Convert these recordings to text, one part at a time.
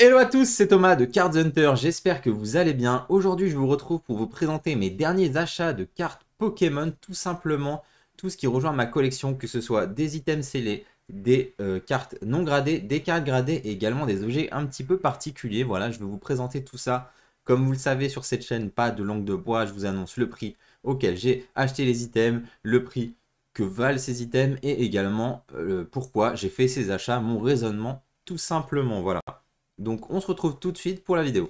Hello à tous, c'est Thomas de Card Hunter, j'espère que vous allez bien. Aujourd'hui je vous retrouve pour vous présenter mes derniers achats de cartes Pokémon, tout simplement tout ce qui rejoint ma collection, que ce soit des items scellés, des cartes non gradées, des cartes gradées et également des objets un petit peu particuliers. Voilà, je vais vous présenter tout ça. Comme vous le savez sur cette chaîne, pas de langue de bois, je vous annonce le prix auquel j'ai acheté les items, le prix que valent ces items et également pourquoi j'ai fait ces achats, mon raisonnement tout simplement, voilà. Donc on se retrouve tout de suite pour la vidéo.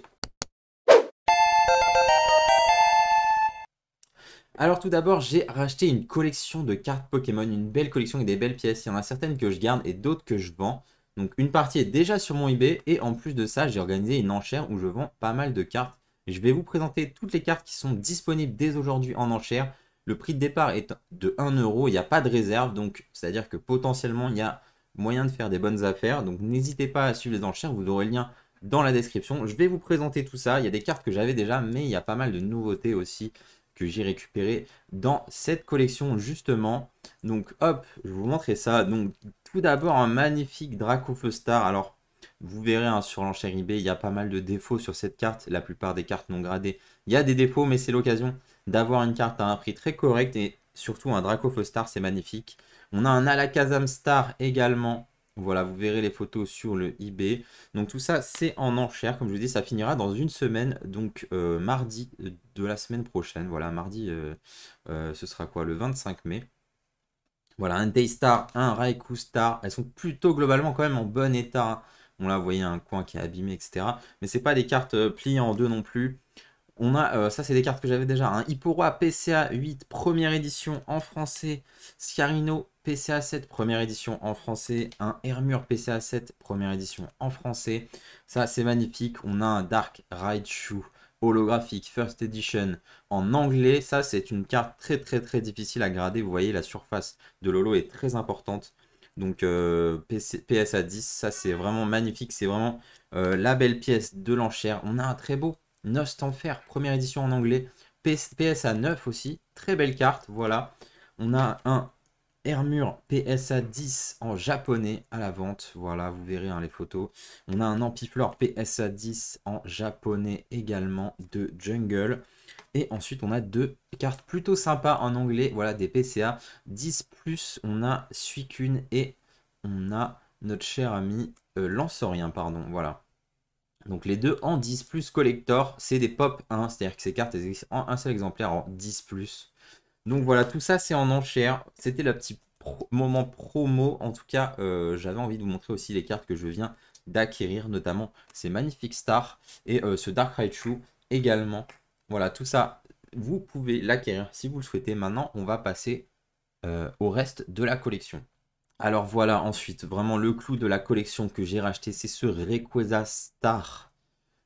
Alors tout d'abord, j'ai racheté une collection de cartes Pokémon, une belle collection avec des belles pièces. Il y en a certaines que je garde et d'autres que je vends. Donc une partie est déjà sur mon eBay et en plus de ça, j'ai organisé une enchère où je vends pas mal de cartes. Je vais vous présenter toutes les cartes qui sont disponibles dès aujourd'hui en enchère. Le prix de départ est de 1 euro, il n'y a pas de réserve, donc c'est-à-dire que potentiellement il y a moyen de faire des bonnes affaires. Donc n'hésitez pas à suivre les enchères, vous aurez le lien dans la description. Je vais vous présenter tout ça. Il y a des cartes que j'avais déjà, mais il y a pas mal de nouveautés aussi que j'ai récupéré dans cette collection justement. Donc hop, je vais vous montrer ça. Donc tout d'abord un magnifique Dracofeu Star. Alors vous verrez hein, sur l'enchère eBay, il y a pas mal de défauts sur cette carte. La plupart des cartes non gradées, il y a des défauts, mais c'est l'occasion d'avoir une carte à un prix très correct et surtout un Dracofeu Star, c'est magnifique. On a un Alakazam Star également. Voilà, vous verrez les photos sur le eBay. Donc tout ça, c'est en enchère. Comme je vous dis, ça finira dans une semaine. Donc mardi de la semaine prochaine. Voilà, mardi, ce sera quoi? Le 25 mai. Voilà, un Daystar, un Raikou Star. Elles sont plutôt globalement quand même en bon état, hein. On là, vous voyez un coin qui est abîmé, etc. Mais c'est pas des cartes pliées en deux non plus. On a, ça c'est des cartes que j'avais déjà, un Hipporoa PCA 8 première édition en français, Scarino PCA 7 première édition en français, un Hermure PCA 7 première édition en français. Ça c'est magnifique. On a un Dark Raichu holographique First Edition en anglais. Ça c'est une carte très difficile à grader. Vous voyez la surface de l'holo est très importante. Donc PSA 10, ça c'est vraiment magnifique. C'est vraiment la belle pièce de l'enchère. On a un très beau Nostanfer, première édition en anglais. PSA 9 aussi, très belle carte, voilà. On a un Hermure PSA 10 en japonais à la vente, voilà, vous verrez hein, les photos. On a un Ampiflore PSA 10 en japonais également de Jungle. Et ensuite, on a deux cartes plutôt sympas en anglais, voilà, des PCA 10+. On a Suicune et on a notre cher ami Lanceurien, pardon, voilà. Donc les deux en 10+ collector, c'est des pop 1, c'est-à-dire que ces cartes elles existent en un seul exemplaire en 10+. Donc voilà, tout ça c'est en enchère. C'était le petit moment promo. En tout cas, j'avais envie de vous montrer aussi les cartes que je viens d'acquérir, notamment ces magnifiques stars et ce Dark Raichu également. Voilà, tout ça, vous pouvez l'acquérir si vous le souhaitez. Maintenant, on va passer au reste de la collection. Alors voilà, ensuite, vraiment le clou de la collection que j'ai racheté, c'est ce Rayquaza Star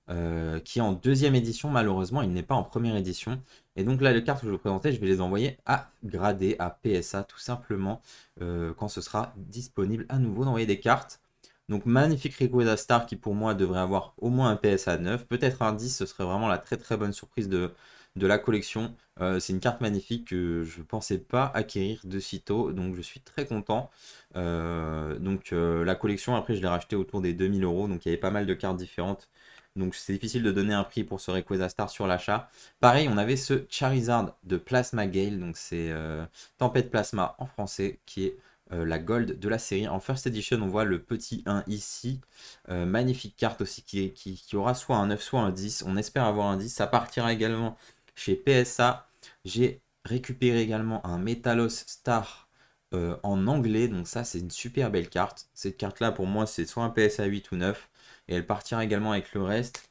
qui est en deuxième édition. Malheureusement, il n'est pas en première édition. Et donc là, les cartes que je vais vous présenter, je vais les envoyer à grader, à PSA, tout simplement, quand ce sera disponible à nouveau d'envoyer des cartes. Donc magnifique Rayquaza Star qui pour moi devrait avoir au moins un PSA 9, peut-être un 10, ce serait vraiment la très bonne surprise de la collection. C'est une carte magnifique que je ne pensais pas acquérir de sitôt, donc je suis très content. La collection, après je l'ai racheté autour des 2000 euros, donc il y avait pas mal de cartes différentes. Donc c'est difficile de donner un prix pour ce Rayquaza Star sur l'achat. Pareil, on avait ce Charizard de Plasma Gale, donc c'est Tempête Plasma en français, qui est la gold de la série. En first edition, on voit le petit 1 ici. Magnifique carte aussi qui aura soit un 9, soit un 10. On espère avoir un 10. Ça partira également chez PSA. J'ai récupéré également un Metalos Star en anglais. Donc ça, c'est une super belle carte. Cette carte-là, pour moi, c'est soit un PSA 8 ou 9. Et elle partira également avec le reste.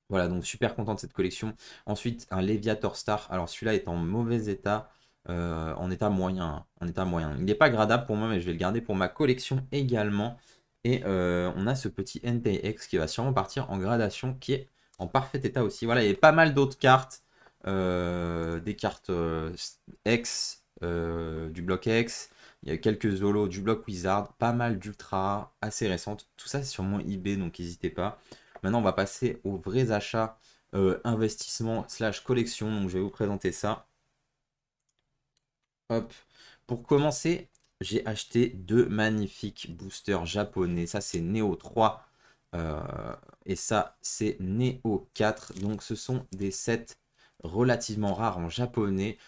Voilà, donc super content de cette collection. Ensuite, un Léviator Star. Alors celui-là est en mauvais état, en état moyen, hein, en état moyen. Il n'est pas gradable pour moi, mais je vais le garder pour ma collection également. Et on a ce petit NPX qui va sûrement partir en gradation, qui est en parfait état aussi. Voilà, il y a pas mal d'autres cartes, des cartes X, du bloc X. Il y a quelques Zolos du bloc Wizard, pas mal d'ultra assez récentes. Tout ça, c'est sur mon eBay, donc n'hésitez pas. Maintenant, on va passer aux vrais achats, investissement slash collection. Donc, je vais vous présenter ça. Hop. Pour commencer, j'ai acheté deux magnifiques boosters japonais. Ça, c'est Neo 3 Euh, et ça, c'est Neo 4. Donc, ce sont des sets relativement rares en japonais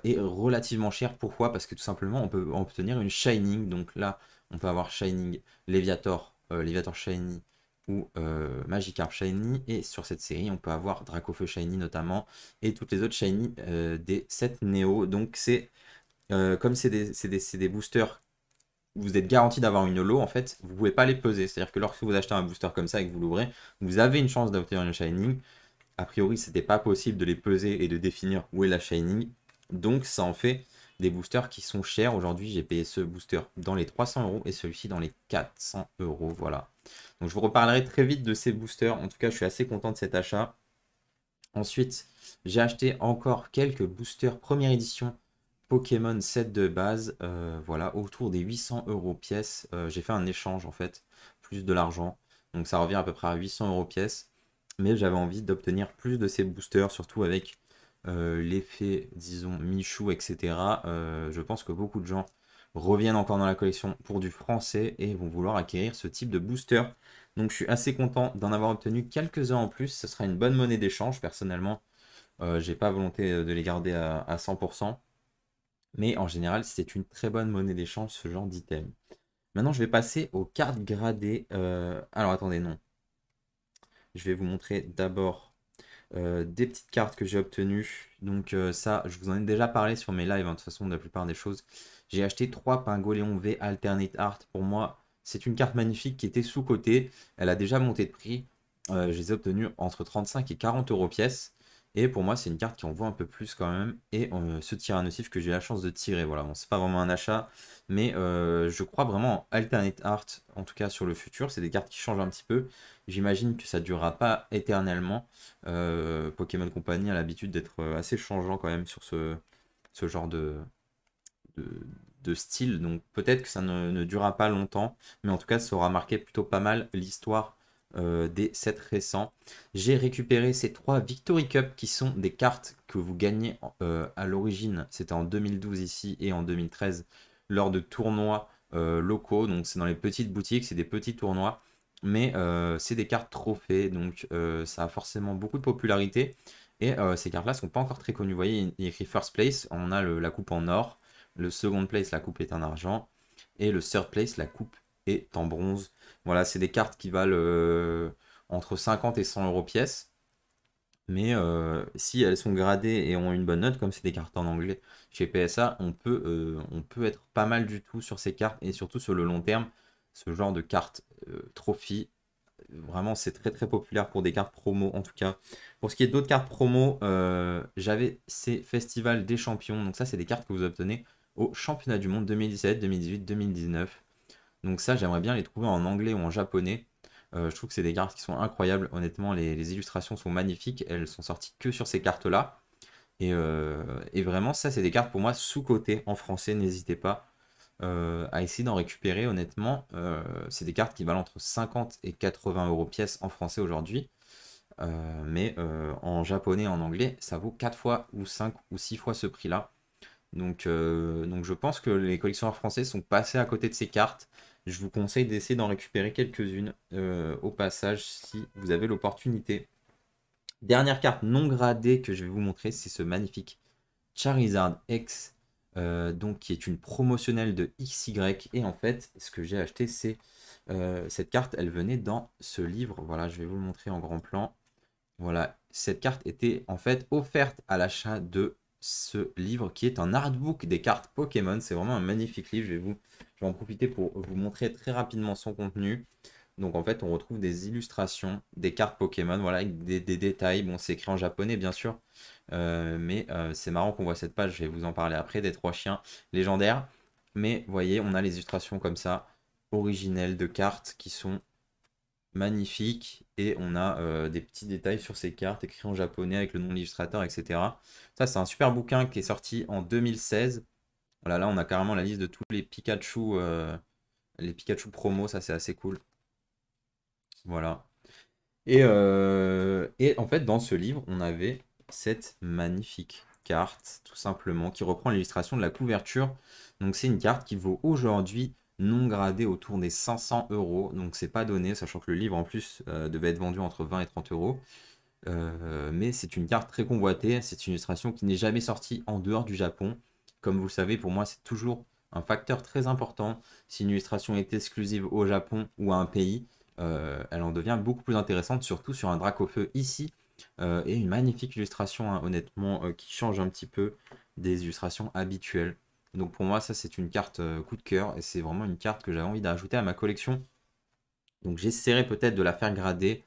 et relativement chers. Pourquoi? Parce que tout simplement, on peut obtenir une Shining. Donc là, on peut avoir Shining Leviator, Leviator Shiny ou Magikarp Shiny. Et sur cette série, on peut avoir Dracofeu Shiny notamment et toutes les autres Shiny des sets Neo. Donc, c'est comme c'est des boosters, vous êtes garanti d'avoir une holo, en fait, vous pouvez pas les peser. C'est-à-dire que lorsque vous achetez un booster comme ça et que vous l'ouvrez, vous avez une chance d'obtenir une Shining. A priori, c'était pas possible de les peser et de définir où est la Shining. Donc, ça en fait des boosters qui sont chers. Aujourd'hui, j'ai payé ce booster dans les 300 € et celui-ci dans les 400 €. Voilà. Donc, je vous reparlerai très vite de ces boosters. En tout cas, je suis assez content de cet achat. Ensuite, j'ai acheté encore quelques boosters première édition Pokémon set de base, voilà, autour des 800 € pièce. J'ai fait un échange en fait, plus de l'argent. Donc ça revient à peu près à 800 € pièce. Mais j'avais envie d'obtenir plus de ces boosters, surtout avec l'effet, disons, Michou, etc. Je pense que beaucoup de gens reviennent encore dans la collection pour du français et vont vouloir acquérir ce type de booster. Donc je suis assez content d'en avoir obtenu quelques-uns en plus. Ce sera une bonne monnaie d'échange. Personnellement, j'ai pas volonté de les garder à 100%. Mais en général, c'est une très bonne monnaie d'échange, ce genre d'item. Maintenant, je vais passer aux cartes gradées. Alors, attendez, non. Je vais vous montrer d'abord des petites cartes que j'ai obtenues. Donc, ça, je vous en ai déjà parlé sur mes lives, hein, de toute façon, de la plupart des choses. J'ai acheté 3 Pingoléon V Alternate Art. Pour moi, c'est une carte magnifique qui était sous-cotée. Elle a déjà monté de prix. Je les ai obtenues entre 35 et 40 € pièce. Et pour moi, c'est une carte qui en vaut un peu plus quand même. Et ce Tyrannosif que j'ai eu la chance de tirer. Voilà, bon, c'est pas vraiment un achat. Mais je crois vraiment en Alternate Art, en tout cas sur le futur. C'est des cartes qui changent un petit peu. J'imagine que ça ne durera pas éternellement. Pokémon Company a l'habitude d'être assez changeant quand même sur ce genre de, de style. Donc peut-être que ça ne durera pas longtemps. Mais en tout cas, ça aura marqué plutôt pas mal l'histoire des sets récents. J'ai récupéré ces 3 Victory Cup qui sont des cartes que vous gagnez à l'origine. C'était en 2012 ici et en 2013 lors de tournois locaux. Donc c'est dans les petites boutiques, c'est des petits tournois. Mais c'est des cartes trophées, donc ça a forcément beaucoup de popularité. Et ces cartes-là sont pas encore très connues. Vous voyez, il y a écrit First Place, on a la coupe en or. Le second place, la coupe est en argent. Et le third place, la coupe est en bronze. Voilà, c'est des cartes qui valent entre 50 et 100 € pièce. Mais si elles sont gradées et ont une bonne note, comme c'est des cartes en anglais chez PSA, on peut être pas mal du tout sur ces cartes et surtout sur le long terme. Ce genre de cartes trophy, vraiment c'est très très populaire pour des cartes promo en tout cas. Pour ce qui est d'autres cartes promo, j'avais ces festivals des champions. Donc ça, c'est des cartes que vous obtenez au championnat du monde 2017, 2018, 2019. Donc ça, j'aimerais bien les trouver en anglais ou en japonais. Je trouve que c'est des cartes qui sont incroyables. Honnêtement, les illustrations sont magnifiques. Elles sont sorties que sur ces cartes-là. Et vraiment, ça, c'est des cartes pour moi sous-cotées en français. N'hésitez pas à essayer d'en récupérer. Honnêtement, c'est des cartes qui valent entre 50 et 80 € pièce en français aujourd'hui. Mais en japonais et en anglais, ça vaut 4 fois ou 5 ou 6 fois ce prix-là. Donc je pense que les collectionneurs français sont passés à côté de ces cartes. Je vous conseille d'essayer d'en récupérer quelques-unes au passage si vous avez l'opportunité. Dernière carte non gradée que je vais vous montrer, c'est ce magnifique Charizard X, donc qui est une promotionnelle de XY. Et en fait, ce que j'ai acheté, c'est cette carte, elle venait dans ce livre. Voilà, je vais vous le montrer en grand plan. Voilà, cette carte était en fait offerte à l'achat de ce livre qui est un artbook des cartes Pokémon. C'est vraiment un magnifique livre. Je vais en profiter pour vous montrer très rapidement son contenu. Donc en fait, on retrouve des illustrations des cartes Pokémon, voilà, avec des détails. Bon, c'est écrit en japonais, bien sûr. Mais c'est marrant qu'on voit cette page. Je vais vous en parler après, des 3 chiens légendaires. Mais vous voyez, on a les illustrations comme ça, originelles de cartes qui sont magnifique et on a des petits détails sur ces cartes écrits en japonais avec le nom de l'illustrateur, etc. Ça, c'est un super bouquin qui est sorti en 2016. Voilà, là, on a carrément la liste de tous les Pikachu promo, ça c'est assez cool. Voilà. Et en fait, dans ce livre, on avait cette magnifique carte, tout simplement, qui reprend l'illustration de la couverture. Donc, c'est une carte qui vaut aujourd'hui non gradé autour des 500 euros. Donc c'est pas donné, sachant que le livre en plus devait être vendu entre 20 et 30 euros. Mais c'est une carte très convoitée. C'est une illustration qui n'est jamais sortie en dehors du Japon. Comme vous le savez, pour moi, c'est toujours un facteur très important. Si une illustration est exclusive au Japon ou à un pays, elle en devient beaucoup plus intéressante, surtout sur un Dracofeu ici. Et une magnifique illustration, hein, honnêtement, qui change un petit peu des illustrations habituelles. Donc pour moi, ça c'est une carte coup de cœur et c'est vraiment une carte que j'avais envie d'ajouter à ma collection. Donc j'essaierai peut-être de la faire grader.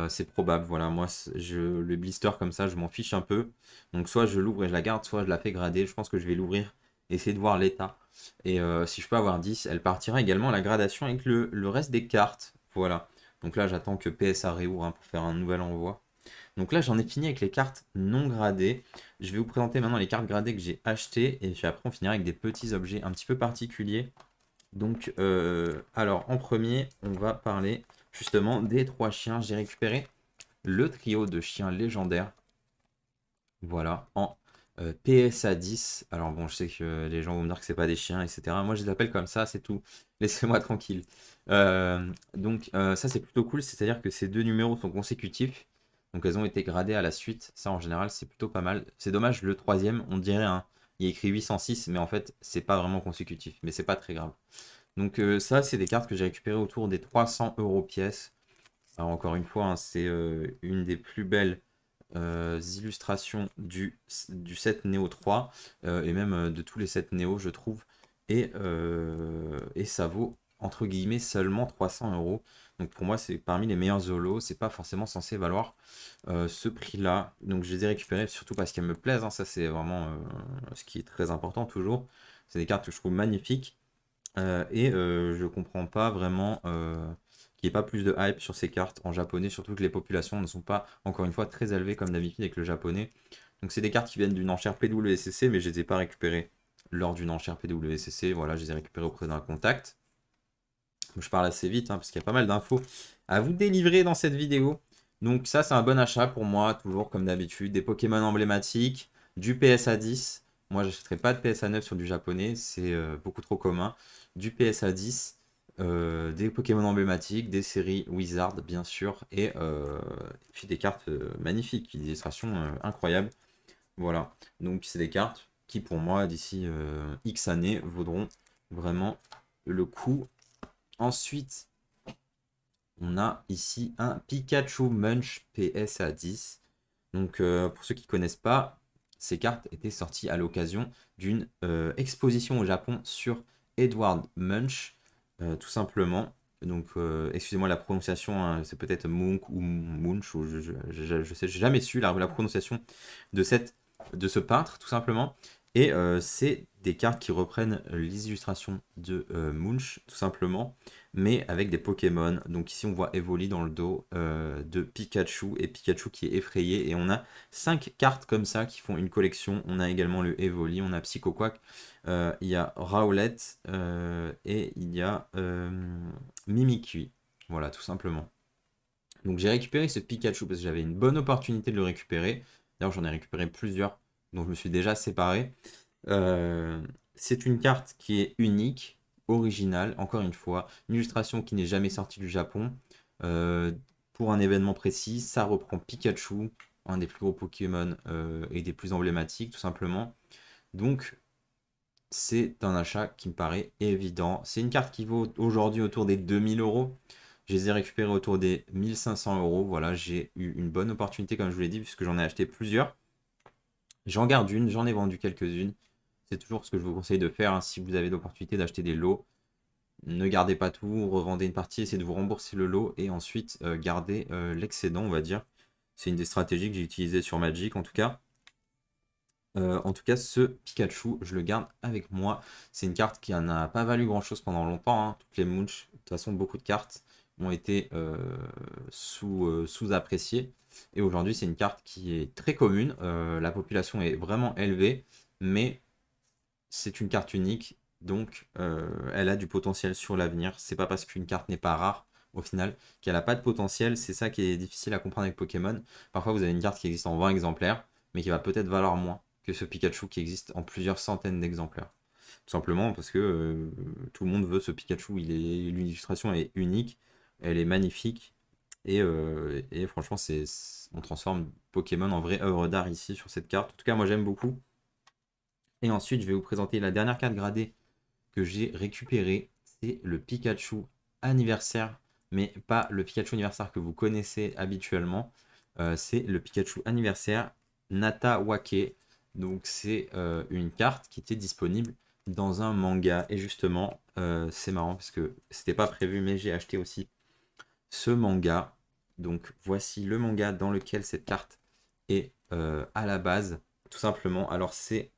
C'est probable, voilà, moi le blister comme ça, je m'en fiche un peu. Donc soit je l'ouvre et je la garde, soit je la fais grader. Je pense que je vais l'ouvrir, essayer de voir l'état. Et si je peux avoir 10, elle partira également à la gradation avec le reste des cartes. Voilà. Donc là j'attends que PSA réouvre, hein, pour faire un nouvel envoi. Donc là, j'en ai fini avec les cartes non gradées. Je vais vous présenter maintenant les cartes gradées que j'ai achetées. Et puis après, on finira avec des petits objets un petit peu particuliers. Donc, alors, en premier, on va parler justement des 3 chiens. J'ai récupéré le trio de chiens légendaires. Voilà, en PSA 10. Alors bon, je sais que les gens vont me dire que c'est pas des chiens, etc. Moi, je les appelle comme ça, c'est tout. Laissez-moi tranquille. Ça, c'est plutôt cool. C'est-à-dire que ces deux numéros sont consécutifs. Donc, elles ont été gradées à la suite. Ça, en général, c'est plutôt pas mal. C'est dommage, le troisième, on dirait, hein, il est écrit 806, mais en fait, c'est pas vraiment consécutif. Mais c'est pas très grave. Donc, ça, c'est des cartes que j'ai récupérées autour des 300 euros pièce. Alors, encore une fois, hein, c'est une des plus belles illustrations du set Neo 3 et même de tous les sets Neo, je trouve. Et ça vaut entre guillemets seulement 300 euros. Donc pour moi, c'est parmi les meilleurs Zolos. C'est pas forcément censé valoir ce prix-là. Donc je les ai récupérés surtout parce qu'elles me plaisent, hein. Ça, c'est vraiment ce qui est très important toujours. C'est des cartes que je trouve magnifiques. Je comprends pas vraiment qu'il n'y ait pas plus de hype sur ces cartes en japonais, surtout que les populations ne sont pas, encore une fois, très élevées comme d'habitude avec le japonais. Donc c'est des cartes qui viennent d'une enchère PWCC, mais je les ai pas récupérées lors d'une enchère PWCC. Voilà, je les ai récupérées auprès d'un contact. Je parle assez vite, hein, parce qu'il y a pas mal d'infos à vous délivrer dans cette vidéo. Donc ça, c'est un bon achat pour moi, toujours comme d'habitude. Des Pokémon emblématiques, du PSA 10. Moi, j'achèterai pas de PSA 9 sur du japonais, c'est beaucoup trop commun. Du PSA 10, des Pokémon emblématiques, des séries Wizard, bien sûr, et puis des cartes magnifiques, des illustrations incroyables. Voilà, donc c'est des cartes qui, pour moi, d'ici X années, vaudront vraiment le coup. Ensuite, on a ici un Pikachu Munch PSA 10. Donc, pour ceux qui ne connaissent pas, ces cartes étaient sorties à l'occasion d'une exposition au Japon sur Edward Munch, tout simplement. Donc, excusez-moi la prononciation, hein, c'est peut-être Monk ou Munch, ou je sais, j'ai jamais su la prononciation de, de ce peintre, tout simplement. Et c'est des cartes qui reprennent les illustrations de Munch, tout simplement, mais avec des Pokémon. Donc ici, on voit Evoli dans le dos de Pikachu, et Pikachu qui est effrayé. Et on a 5 cartes comme ça qui font une collection. On a également le Evoli, on a Psychoquack, il y a Rowlet, et il y a Mimikyu. Voilà, tout simplement. Donc j'ai récupéré ce Pikachu parce que j'avais une bonne opportunité de le récupérer. D'ailleurs, j'en ai récupéré plusieurs, donc je me suis déjà séparé. C'est une carte qui est unique, originale, encore une fois, une illustration qui n'est jamais sortie du Japon. Pour un événement précis, ça reprend Pikachu, un des plus gros Pokémon et des plus emblématiques, tout simplement. Donc, c'est un achat qui me paraît évident. C'est une carte qui vaut aujourd'hui autour des 2000 euros. Je les ai récupérés autour des 1500 euros. Voilà, j'ai eu une bonne opportunité, comme je vous l'ai dit, puisque j'en ai acheté plusieurs. J'en garde une, j'en ai vendu quelques-unes. C'est toujours ce que je vous conseille de faire, hein, si vous avez l'opportunité d'acheter des lots. Ne gardez pas tout, revendez une partie, essayez de vous rembourser le lot et ensuite gardez l'excédent, on va dire. C'est une des stratégies que j'ai utilisées sur Magic en tout cas. Ce Pikachu, je le garde avec moi. C'est une carte qui n'a pas valu grand chose pendant longtemps, hein. Toutes les Munch, de toute façon, beaucoup de cartes ont été sous-appréciées. Et aujourd'hui, c'est une carte qui est très commune. La population est vraiment élevée, mais c'est une carte unique. Donc, elle a du potentiel sur l'avenir. C'est pas parce qu'une carte n'est pas rare, au final, qu'elle n'a pas de potentiel. C'est ça qui est difficile à comprendre avec Pokémon. Parfois, vous avez une carte qui existe en 20 exemplaires, mais qui va peut-être valoir moins que ce Pikachu qui existe en plusieurs centaines d'exemplaires. Tout simplement parce que tout le monde veut ce Pikachu. L'illustration est unique, elle est magnifique. Et franchement, on transforme Pokémon en vraie œuvre d'art ici sur cette carte. En tout cas, moi j'aime beaucoup. Et ensuite, je vais vous présenter la dernière carte gradée que j'ai récupérée. C'est le Pikachu anniversaire, mais pas le Pikachu anniversaire que vous connaissez habituellement. C'est le Pikachu anniversaire Nata Wake. Donc c'est une carte qui était disponible dans un manga. Et justement, c'est marrant parce que c'était pas prévu, mais j'ai acheté aussi ce manga. Donc voici le manga dans lequel cette carte est à la base, tout simplement. Alors c'est,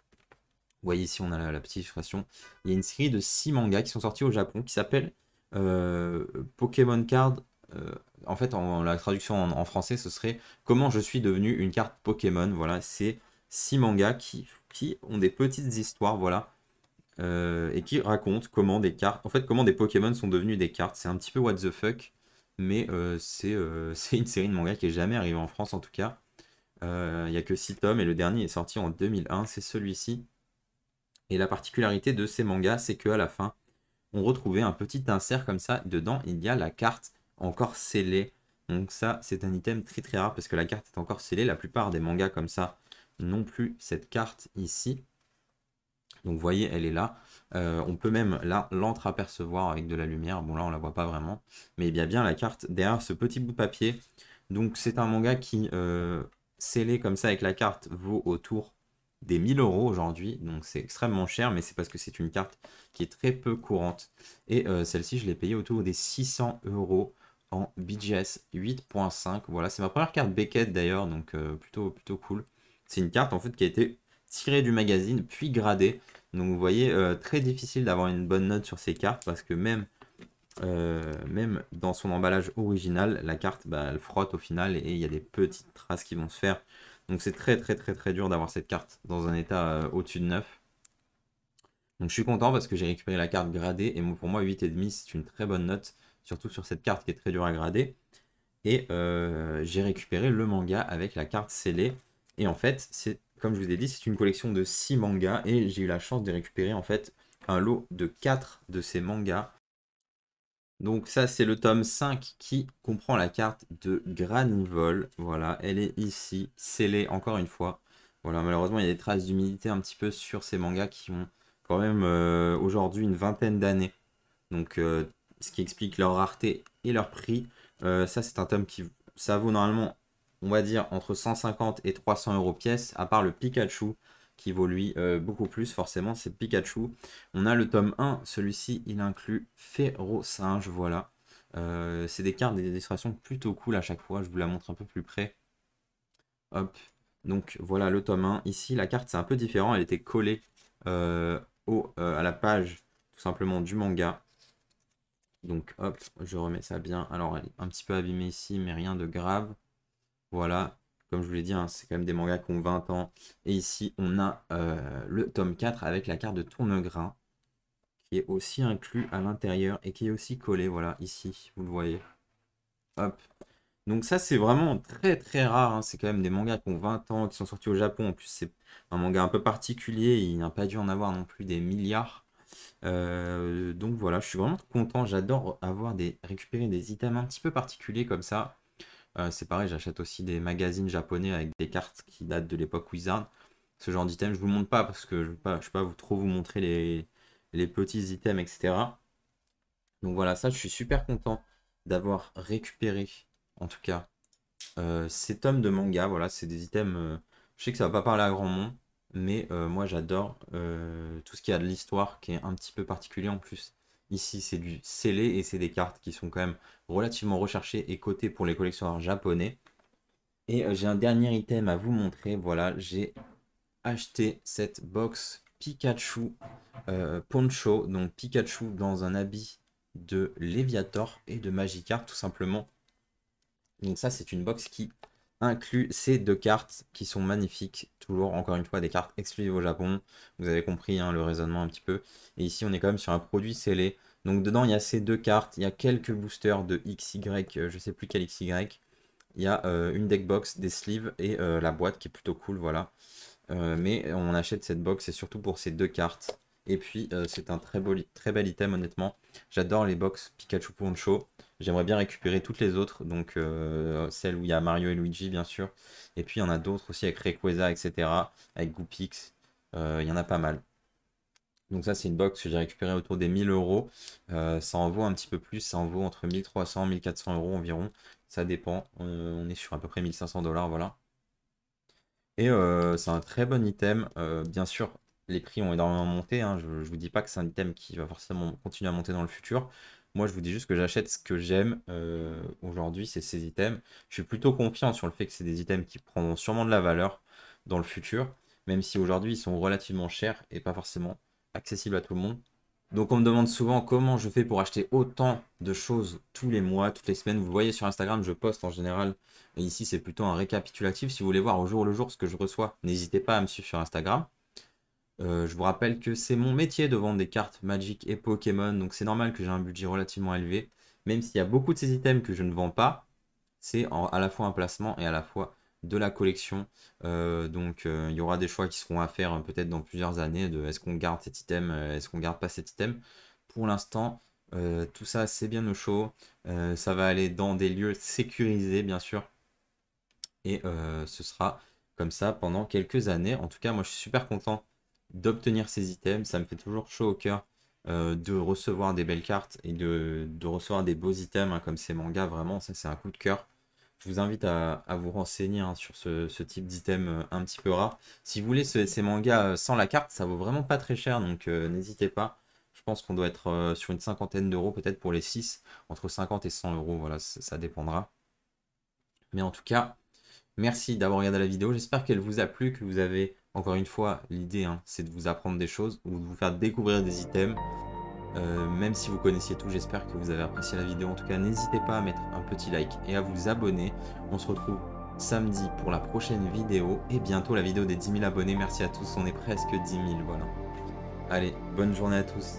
vous voyez ici on a la petite illustration, il y a une série de 6 mangas qui sont sortis au Japon qui s'appellent Pokémon Card. En fait, la traduction en français, ce serait Comment je suis devenu une carte Pokémon. Voilà, c'est 6 mangas qui ont des petites histoires, voilà, et qui racontent comment des cartes, en fait, comment des Pokémon sont devenus des cartes. C'est un petit peu what the fuck, mais c'est une série de mangas qui est jamais arrivée en France en tout cas. Il n'y a que 6 tomes et le dernier est sorti en 2001, c'est celui-ci. Et la particularité de ces mangas, c'est qu'à la fin, on retrouvait un petit insert comme ça. Dedans, il y a la carte encore scellée. Donc ça, c'est un item très très rare parce que la carte est encore scellée. La plupart des mangas comme ça n'ont plus cette carte ici. Donc vous voyez, elle est là. On peut même là l'entreapercevoir avec de la lumière. Bon là, on la voit pas vraiment. Mais il y a bien la carte derrière ce petit bout de papier. Donc c'est un manga qui, scellé comme ça avec la carte, vaut autour des 1000 euros aujourd'hui. Donc c'est extrêmement cher, mais c'est parce que c'est une carte qui est très peu courante. Et celle-ci, je l'ai payée autour des 600 euros en BGS 8.5. Voilà, c'est ma première carte Beckett d'ailleurs, donc plutôt cool. C'est une carte en fait qui a été tirée du magazine, puis gradée. Donc vous voyez, très difficile d'avoir une bonne note sur ces cartes parce que même dans son emballage original, la carte, bah, elle frotte au final et il y a des petites traces qui vont se faire. Donc c'est très très très très dur d'avoir cette carte dans un état au-dessus de 9. Donc je suis content parce que j'ai récupéré la carte gradée et pour moi 8,5 c'est une très bonne note, surtout sur cette carte qui est très dure à grader. Et j'ai récupéré le manga avec la carte scellée. Et en fait, comme je vous ai dit, c'est une collection de 6 mangas et j'ai eu la chance de récupérer en fait un lot de 4 de ces mangas. Donc ça, c'est le tome 5 qui comprend la carte de Granivol. Voilà, elle est ici, scellée encore une fois. Voilà, malheureusement, il y a des traces d'humidité un petit peu sur ces mangas qui ont quand même aujourd'hui une vingtaine d'années. Donc, ce qui explique leur rareté et leur prix. Ça, c'est un tome qui, ça vaut normalement, on va dire, entre 150 et 300 euros pièce, à part le Pikachu, qui vaut lui beaucoup plus, forcément, c'est Pikachu. On a le tome 1, celui-ci, il inclut Ferrosinge, voilà. C'est des cartes, des illustrations plutôt cool à chaque fois, je vous la montre un peu plus près. Hop, donc voilà le tome 1. Ici, la carte, c'est un peu différent, elle était collée à la page, tout simplement, du manga. Donc hop, je remets ça bien. Alors elle est un petit peu abîmée ici, mais rien de grave. Voilà, comme je vous l'ai dit, hein, c'est quand même des mangas qui ont 20 ans. Et ici, on a le tome 4 avec la carte de Tournegrain, qui est aussi inclus à l'intérieur et qui est aussi collé, voilà, ici, vous le voyez. Hop. Donc ça, c'est vraiment très très rare, hein. C'est quand même des mangas qui ont 20 ans, qui sont sortis au Japon. En plus, c'est un manga un peu particulier, il n'a pas dû en avoir non plus des milliards. Donc voilà, je suis vraiment content. J'adore récupérer des items un petit peu particuliers comme ça. C'est pareil, j'achète aussi des magazines japonais avec des cartes qui datent de l'époque Wizard. Ce genre d'items, je vous montre pas parce que je ne vais pas trop vous montrer les petits items, etc. Donc voilà, ça, je suis super content d'avoir récupéré, en tout cas, ces tomes de manga. Voilà, c'est des items. Je sais que ça va pas parler à grand monde, mais moi j'adore tout ce qui a de l'histoire qui est un petit peu particulier en plus. Ici, c'est du scellé et c'est des cartes qui sont quand même relativement recherchées et cotées pour les collectionneurs japonais. Et j'ai un dernier item à vous montrer. Voilà, j'ai acheté cette box Pikachu Poncho. Donc Pikachu dans un habit de Léviator et de Magikarp tout simplement. Donc ça, c'est une box qui inclut ces deux cartes qui sont magnifiques. Toujours, encore une fois, des cartes exclusives au Japon. Vous avez compris hein, le raisonnement un petit peu. Et ici, on est quand même sur un produit scellé. Donc dedans, il y a ces deux cartes. Il y a quelques boosters de XY, je sais plus quel XY. Il y a une deck box, des sleeves et la boîte qui est plutôt cool, voilà. Mais on achète cette box et surtout pour ces deux cartes. Et puis, c'est un très bel item, honnêtement. J'adore les box Pikachu Poncho. J'aimerais bien récupérer toutes les autres. Donc, celles où il y a Mario et Luigi, bien sûr. Et puis, il y en a d'autres aussi avec Rayquaza, etc. Avec Goopix. Il y en a pas mal. Donc ça, c'est une box que j'ai récupérée autour des 1000 euros. Ça en vaut un petit peu plus. Ça en vaut entre 1300 et 1400 euros environ. Ça dépend. On est sur à peu près 1500 $, voilà. Et c'est un très bon item. Bien sûr, les prix ont énormément monté, hein. Je ne vous dis pas que c'est un item qui va forcément continuer à monter dans le futur. Moi, je vous dis juste que j'achète ce que j'aime aujourd'hui, c'est ces items. Je suis plutôt confiant sur le fait que c'est des items qui prendront sûrement de la valeur dans le futur, même si aujourd'hui ils sont relativement chers et pas forcément accessibles à tout le monde. Donc on me demande souvent comment je fais pour acheter autant de choses tous les mois, toutes les semaines. Vous le voyez sur Instagram, je poste en général. Et ici, c'est plutôt un récapitulatif. Si vous voulez voir au jour le jour ce que je reçois, n'hésitez pas à me suivre sur Instagram. Je vous rappelle que c'est mon métier de vendre des cartes Magic et Pokémon. Donc c'est normal que j'ai un budget relativement élevé. Même s'il y a beaucoup de ces items que je ne vends pas, c'est à la fois un placement et à la fois de la collection. Il y aura des choix qui seront à faire peut-être dans plusieurs années de est-ce qu'on garde cet item, est-ce qu'on garde pas cet item. Pour l'instant, tout ça c'est bien au chaud. Ça va aller dans des lieux sécurisés bien sûr. Et ce sera comme ça pendant quelques années. En tout cas, moi je suis super content d'obtenir ces items. Ça me fait toujours chaud au cœur de recevoir des belles cartes et de recevoir des beaux items hein, comme ces mangas. Vraiment, ça c'est un coup de cœur. Je vous invite à vous renseigner hein, sur ce type d'item un petit peu rare. Si vous voulez ces mangas sans la carte, ça vaut vraiment pas très cher, donc n'hésitez pas. Je pense qu'on doit être sur une cinquantaine d'euros peut-être pour les 6, entre 50 et 100 euros, voilà, ça dépendra. Mais en tout cas, merci d'avoir regardé la vidéo. J'espère qu'elle vous a plu, que vous avez, encore une fois, l'idée, hein, c'est de vous apprendre des choses ou de vous faire découvrir des items. Même si vous connaissiez tout, j'espère que vous avez apprécié la vidéo. En tout cas, n'hésitez pas à mettre un petit like et à vous abonner. On se retrouve samedi pour la prochaine vidéo et bientôt la vidéo des 10 000 abonnés. Merci à tous, on est presque 10 000, voilà. Allez, bonne journée à tous.